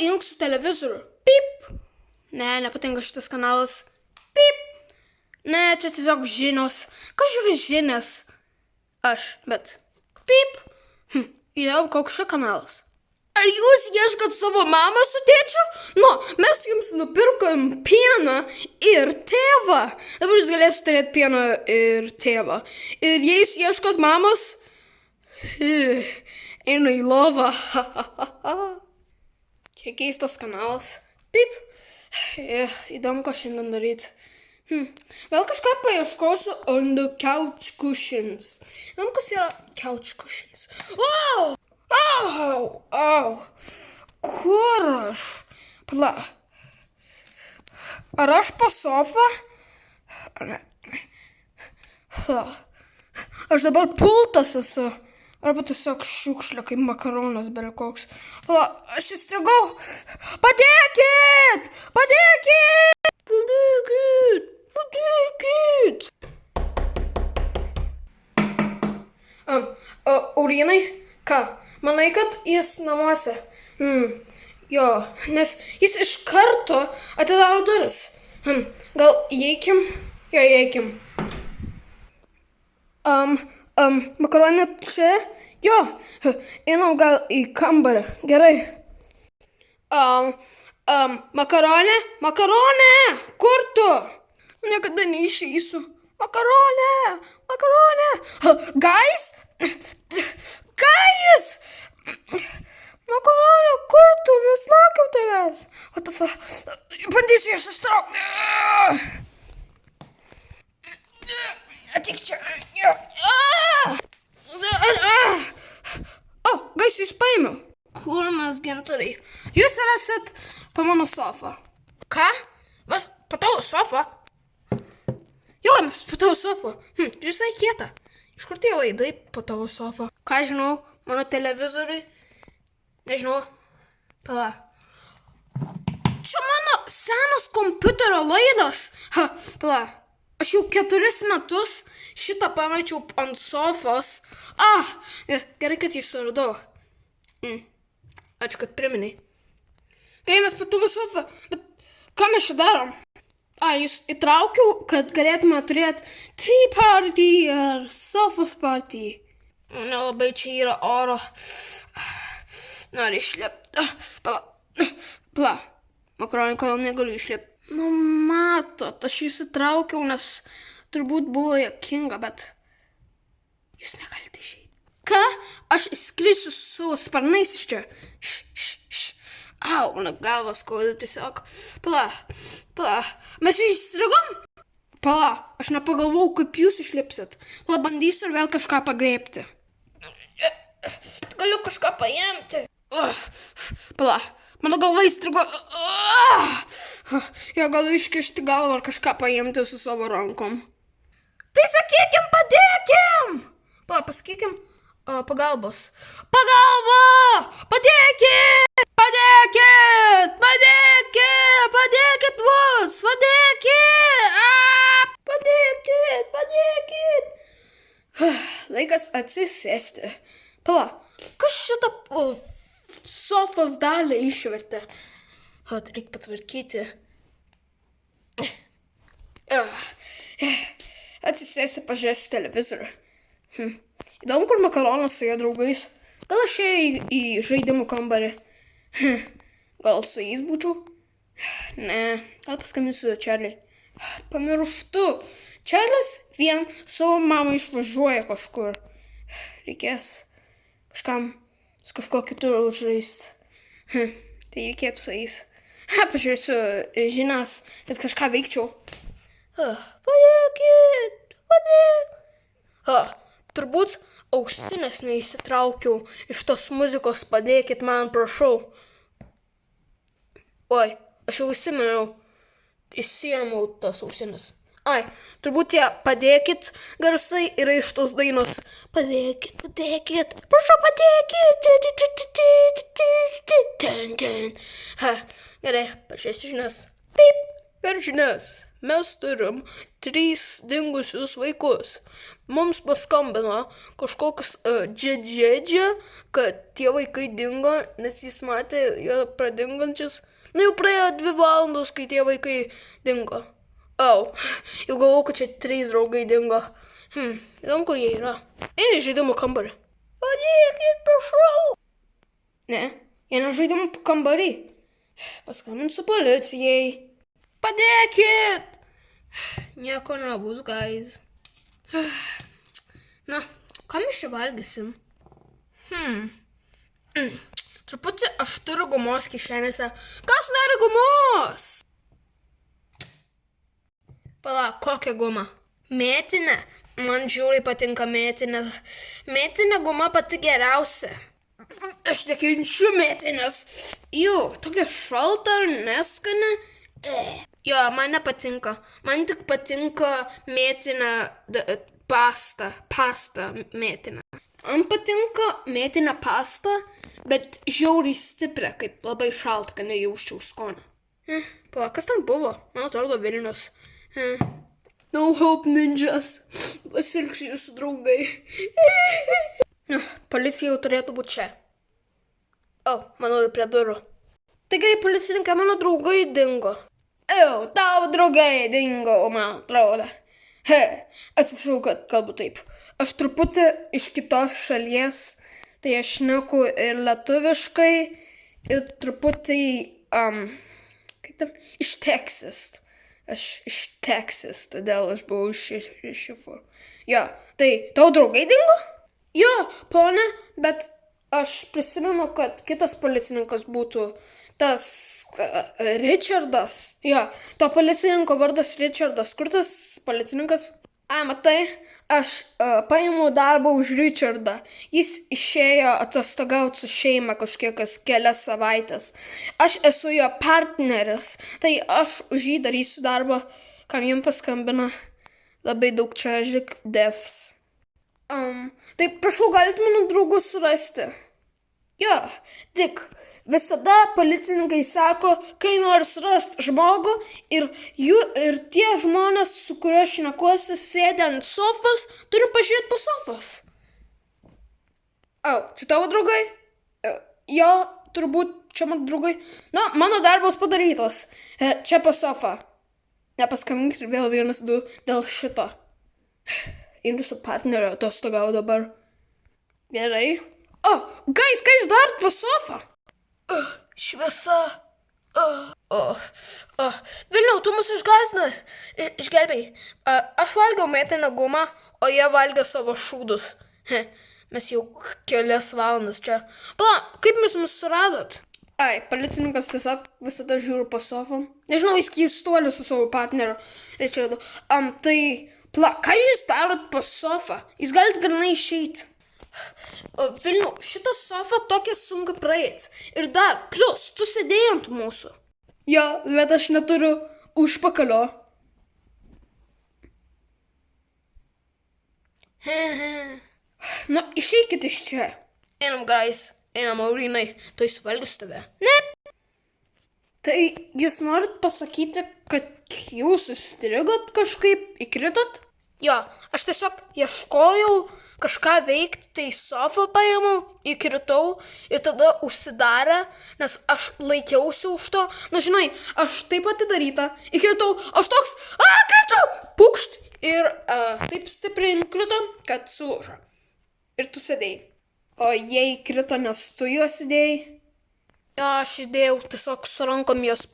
įjungsiu televizorių. Pip. Ne, nepatinka šitas kanalas. Pip. Ne, čia tiesiog žinios. Kas žiūri žinias? Aš, bet. Pip. Įdėjau, koks čia kanalas. Ar jūs ieškat savo mamą su tėčiu? Nu, mes jums nupirkom pieną ir tėvą. Dabar jūs galėsite turėti pieną ir tėvą. Ir jei jūs ieškot mamos, eina į lovą. Čia keistas kanalas. Pip. Įdomu, ką šiandien daryti. Gal kažką paieškosiu on the couch cushions. Įdomu, kas yra couch cushions. Wow! Au! Kur aš? Pala. Ar aš po sofą? Ar ne? Aš dabar pultas esu. Arba tiesiog šiukšlė, kaip makaronas berekoks. Pala, aš įstrigau. Padėkit! Padėkit! Padėkit! Padėkit! Aurinai, ką? Manai, kad jis namuose? Jo, nes jis iš karto atidaro duris. Gal įeikim? Jo, įeikim. Makaronė čia? Jo, einam gal į kambarį. Gerai. Makaronė? Makaronė! Kur tu? Niekada neišeisiu. Makaronė! Makaronė! Guys? Guys! Makaronė, kur tu? Mes laukiam tavęs. What the fuck? Bandysiu jas ištraukti. Atik čia. Guys, jūs paėmiau. Kur mes gintoriai? Jūs esat po mano sofą. Ką? Mes po tavo sofą? Jo, mes po tavo sofą. Visai kieta. Iš kur tie laidai po tavo sofą? Ką žinau? Mano televizoriui. Nežinau. Pala. Čia mano senas kompiuterio laidas. Pala. Aš jau 4 metus šitą pamečiau ant sofos. Gerai, kad jį suradau. Ačiū, kad priminai. Gerai, mes po tavo sofą. Bet ką mes čia darom? Jūs įtraukiau, kad galėtume turėti tea party ar sofos party. Nelabai čia yra oro. Nori išlėpti. Pala. Makaronė, kodėl negaliu išlėpti. Nu, matot, aš įsitraukiau, nes turbūt buvo juokinga, bet jūs negalite išeiti. Ką? Aš skrisiu su savo sparnais iš čia. Au, mano galva skauda tiesiog. Pala. Mes išstrigom? Pala, aš nepagalvojau, kaip jūs išlipsit. Pala, bandysiu ir vėl kažką pagrėbti. Galiu kažką paimti. Pala, mano galva įstrigo. Jo, galiu iškišti galvą ar kažką paimti su savo rankom. Tai sakykim, padėkim! Pala, pasakykim. Pagalbos. Pagalba! Padėkit! Padėkit! Padėkit! Padėkit mus! Padėkit! Padėkit! Padėkit! Laikas atsisėsti. Pala, kas šitą sofos dalį išvertė? Tai reikia patvarkyti. Atsisėsti, pažiūrėsiu televizorių. Įdomu, kur makaronas su jo draugais. Gal aš ėjau į žaidimų kambarį. Gal su jais būčiau? Ne, gal paskambinsiu Čarliui. Pamirštu. Čarlis vien savo mamą išvažiuoja kažkur. Reikės su kažkuo kitur žaisti. Tai reikėtų su jais. Pažiūrėsiu žinias, kad kažką veikčiau. Padėkit! Padėkit! Turbūt ausinės neįsitraukiau iš tos muzikos, padėkit man, prašau. Oi, aš jau įsiminiau, įsiėmiau tas ausinės. Turbūt tie padėkit garsai yra iš tos dainos. Padėkit, padėkit, prašau padėkit. Gerai, pažiūrėsiu žinias. Pip, per žinias. mes turim 3 dingusius vaikus. Mums paskambino kažkoks džedžedžia, kad tie vaikai dingo, nes jis matė jo pradingančius. Na jau praėjo 2 valandos, kai tie vaikai dingo. Jau galvoju, kad čia 3 draugai dingo. Įdomu, kur jie yra. Eina į žaidimų kambarį. Padėkit, prašau. Ne, jie ne žaidimų kambarį. Paskambinsiu policijai. Padėkit! Nieko nebus, guys. Na, ką mes čia valgysim? Truputį aš turiu gumos kišenėse. Kas nori gumos? Pala, kokią gumą? Mėtinę. Man žiauriai patinka mėtinė. Mėtinė guma pati geriausia. Aš nekenčiu mėtinės. Tokia šalta ir neskanė. Jo, man nepatinka. Man tik patinka mėtinė pasta mėtinė. Man patinka mėtinė pasta, bet žiauriai stiprią, kaip labai šalta, kad nejausčiau skonio. Pala, kas ten buvo? Man atrodo Vilnius. No hope, ninjas. Pasilgsiu jūsų draugai. Policija jau turėtų būti čia. Manau, prie durų. Tai gerai, policininkai, mano draugai dingo. Tavo draugai dingo, man atrodo. Atsiprašau, kad kalbu taip. Aš truputį iš kitos šalies, tai aš šneku ir lietuviškai, ir truputį, iš Texas. Aš iš Texas, todėl aš buvau iš šifų. Jo, tai tavo draugai dingo? Jo, ponė, bet aš prisimenu, kad kitas policininkas būtų tas Richardas. Jo, to policininko vardas Richardas. Kur tas policininkas? Matai, aš paimu darbą už Richardą. Jis išėjo atostogauti su šeima kažkiekas kelias savaitės. Aš esu jo partneris, tai aš už jį darysiu darbą, kam jums paskambina. Labai daug čia žiūrėk devs. Tai prašau, galite mano draugus surasti. Jo, tik visada policininkai sako, kai nori surasti žmogų ir tie žmonės, su kuriuo šnekuosi, sėdi ant sofos, turi pažiūrėti po sofos. Čia tavo draugai? Jo, turbūt čia mano draugai. Na, mano darbas padarytas. Čia po sofą. Nepaskambink ir vėl 1-2 dėl šito. Ir su partneriu atostogau dabar. Gerai. Guys, ką jūs darot po sofą? Šviesa. Vilniau, tu mus išgelbėjai. Aš valgiau mėtinę gumą, o jie valgė savo šūdus. Mes jau kelias valandas čia. Pala, kaip jūs mus suradot? Policininkas tiesiog visada žiūri po sofą. Nežinau, jis keistuolis su savo partneriu. Richardu. Tai, pala, ką jūs darot po sofą? Jūs galite grinai išeiti. Vilniau, šitą sofą tokia sunku praeit. Ir dar, plus, tu sėdėjai ant mūsų. Jo, bet aš neturiu užpakalio. Išeikit iš čia. Einam, guys. Einam, Aurinai. Tai suvalgys tave. Ne. Tai jūs norit pasakyti, kad jūs sustrigot kažkaip, įkritot? Jo, aš tiesiog ieškojau kažką veikti, tai sofą paėmiau, įkritau ir tada užsidarė, nes aš laikiausi už to. Na, žinai, aš taip atidaryta, įkritau, aš toks, kritau, pukšt ir taip stipriai nukrito, kad sulūžo. Ir tu sėdėjai. O jei krito, nes tu juos įdėjai? Jo, aš įdėjau, tiesiog su rankom juos